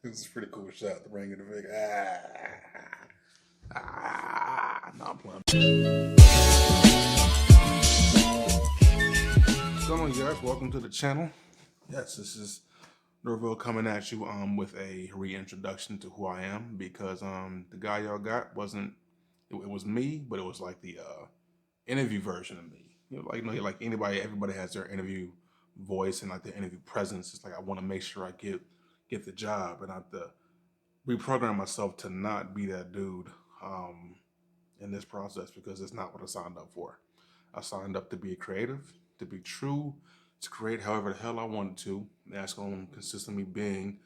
It's a pretty cool shot. The ring in the big. No, I'm playing. What's going on, you guys? Welcome to the channel. Yes, this is Norville coming at you with a reintroduction to who I am, because the guy y'all got wasn't. It was me, but it was like the interview version of me. Like anybody, everybody has their interview voice and like their interview presence. It's like I want to make sure I get the job, and I have to reprogram myself to not be that dude in this process, because it's not what I signed up for. I signed up to be a creative, to be true, to create however the hell I wanted to. And that's going to consist of me being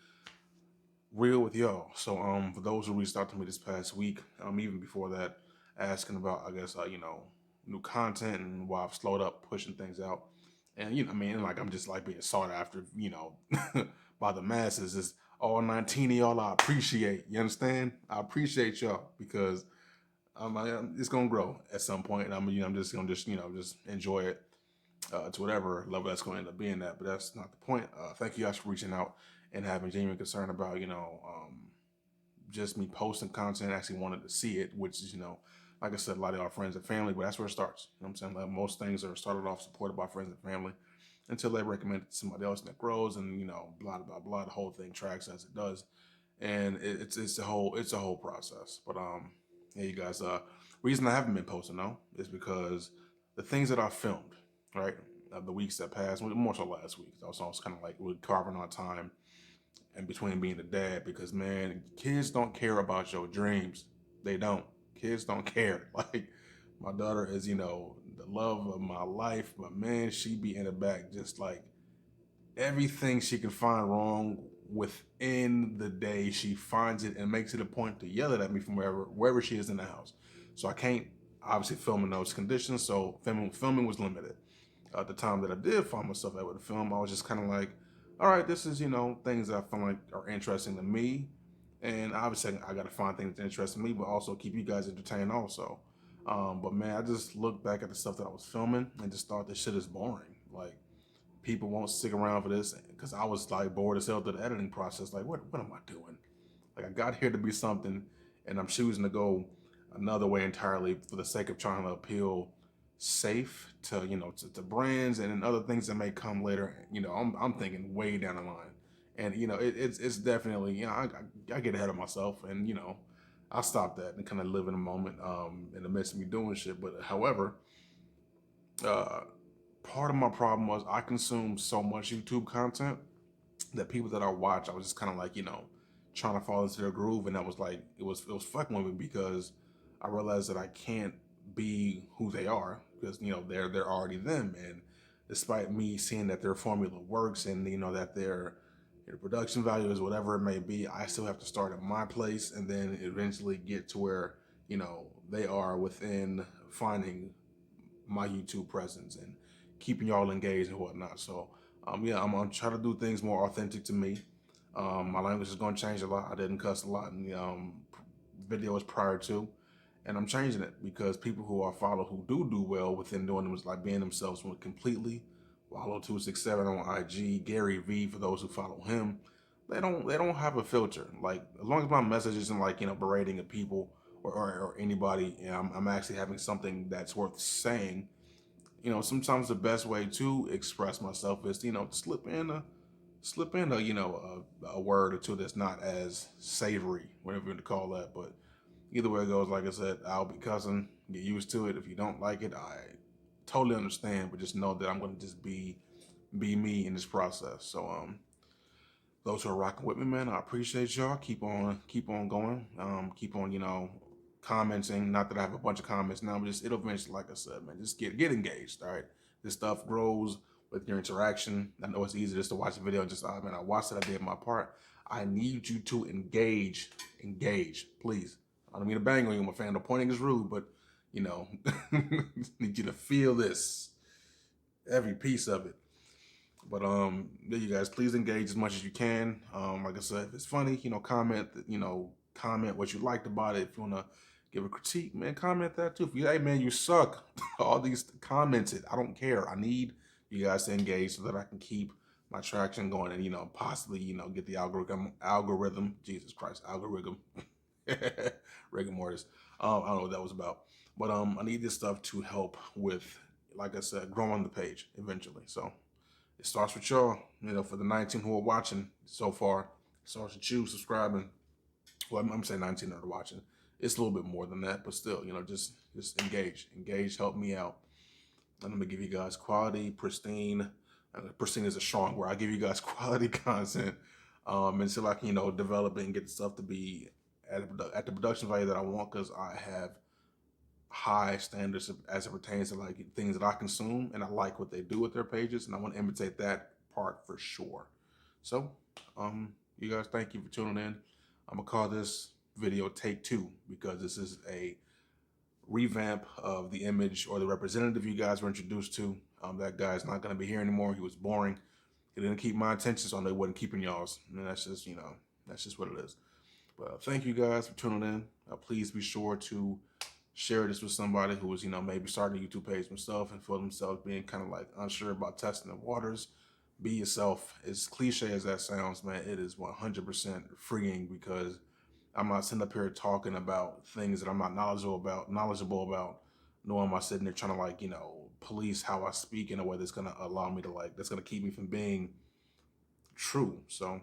real with y'all. So for those who reached out to me this past week, even before that, asking about, I guess, new content and why I've slowed up pushing things out. And, I mean, like, I'm just like being sought after, by the masses. It's all 19 of y'all I appreciate. You understand? I appreciate y'all, because it's gonna grow at some point, and I'm just gonna just enjoy it to whatever level that's going to end up being at. But that's not the point. Thank you guys for reaching out and having genuine concern about just me posting content. I actually wanted to see it, which is like I said, a lot of our friends and family, but that's where it starts. You know what I'm saying? Like, most things are started off supported by friends and family until they recommend it to somebody else, and it grows, and blah blah blah. The whole thing tracks as it does, and it's a whole process. But yeah, you guys. Reason I haven't been posting though is because the things that I filmed, right, the weeks that passed, more so last week. I was kind of like we're carving our time in between being a dad, because man, kids don't care about your dreams. They don't. Kids don't care. Like, my daughter is, the love of my life, but man, she be in the back just like everything she can find wrong within the day, she finds it and makes it a point to yell it at me from wherever she is in the house. So I can't obviously film in those conditions. So filming was limited. At the time that I did find myself able to film, I was just kind of like, all right, this is things that I feel like are interesting to me, and obviously I got to find things that interest me, but also keep you guys entertained also. But man, I just looked back at the stuff that I was filming and just thought this shit is boring. Like, people won't stick around for this, because I was like bored as hell through the editing process. Like, what am I doing? Like, I got here to be something, and I'm choosing to go another way entirely for the sake of trying to appeal safe to to brands and then other things that may come later. I'm thinking way down the line, and it's definitely I get ahead of myself, and I stop that and kind of live in a moment in the midst of me doing shit. But however, uh, part of my problem was I consumed so much YouTube content that people that I watch, I was just kind of like, trying to fall into their groove, and that was like, it was fucking with me, because I realized that I can't be who they are, because they're already them, and despite me seeing that their formula works, and that their production value is whatever it may be, I still have to start at my place and then eventually get to where they are within finding my YouTube presence and keeping y'all engaged and whatnot. So yeah, I'm gonna try to do things more authentic to me. My language is gonna change a lot. I didn't cuss a lot in the videos prior to, and I'm changing it because people who I follow who do well within doing them is like being themselves completely. Wallow267 on IG, Gary V for those who follow him. They don't have a filter. Like, as long as my message isn't like berating of people or anybody, and I'm actually having something that's worth saying. Sometimes the best way to express myself is to slip in a word or two that's not as savory, whatever you want to call that. But either way it goes, like I said, I'll be cussing. Get used to it. If you don't like it, I totally understand. But just know that I'm gonna just be me in this process. So those who are rocking with me, man, I appreciate y'all. Keep on going. Keep on commenting. Not that I have a bunch of comments now, but just it'll eventually, like I said, man, just get engaged. All right, this stuff grows with your interaction. I know it's easy just to watch a video and just, man, I watched it, I did my part. I need you to engage, please. I don't mean to bang on you, my fan. The pointing is rude, but need you to feel this, every piece of it. But yeah, you guys, please engage as much as you can. Like I said, if it's funny, comment what you liked about it. If you wanna give a critique, man, comment that too. If you, hey man, you suck, all these commented, I don't care. I need you guys to engage so that I can keep my traction going, and possibly get the algorithm. Jesus Christ, algorithm. Rigor mortis. I don't know what that was about, but I need this stuff to help with, like I said, growing the page eventually. So it starts with y'all. For the 19 who are watching so far, it starts with you subscribing. Well, I'm saying 19 that are watching. It's a little bit more than that, but still, just engage, help me out. And I'm gonna give you guys quality, pristine. Pristine is a strong word. I give you guys quality content, until I can, develop it and get the stuff to be at the production value that I want, because I have high standards as it pertains to like things that I consume, and I like what they do with their pages, and I want to imitate that part for sure. So, you guys, thank you for tuning in. I'm gonna call this video take 2 because this is a revamp of the image or the representative you guys were introduced to. That guy's not gonna be here anymore. He was boring. He didn't keep my attention, so they wasn't keeping y'all's. And that's just, that's just what it is. But thank you guys for tuning in. Please be sure to share this with somebody who is, maybe starting a YouTube page themselves and feel themselves being kind of like unsure about testing the waters. Be yourself. As cliche as that sounds, man, it is 100% freeing, because I'm not sitting up here talking about things that I'm not knowledgeable about. Nor am I sitting there trying to like, police how I speak in a way that's gonna allow me to that's gonna keep me from being true. So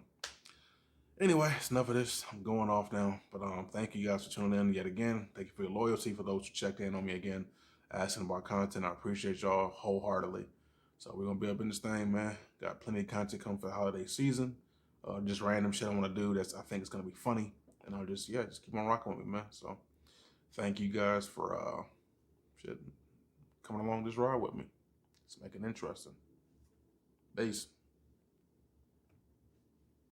anyway, it's enough of this. I'm going off now. But thank you guys for tuning in yet again. Thank you for your loyalty. For those who checked in on me again, asking about content, I appreciate y'all wholeheartedly. So we're gonna be up in this thing, man. Got plenty of content coming for the holiday season. Just random shit I want to do I think it's gonna be funny, and I'll just keep on rocking with me, man. So thank you guys for coming along this ride with me. Let's make it interesting. Peace.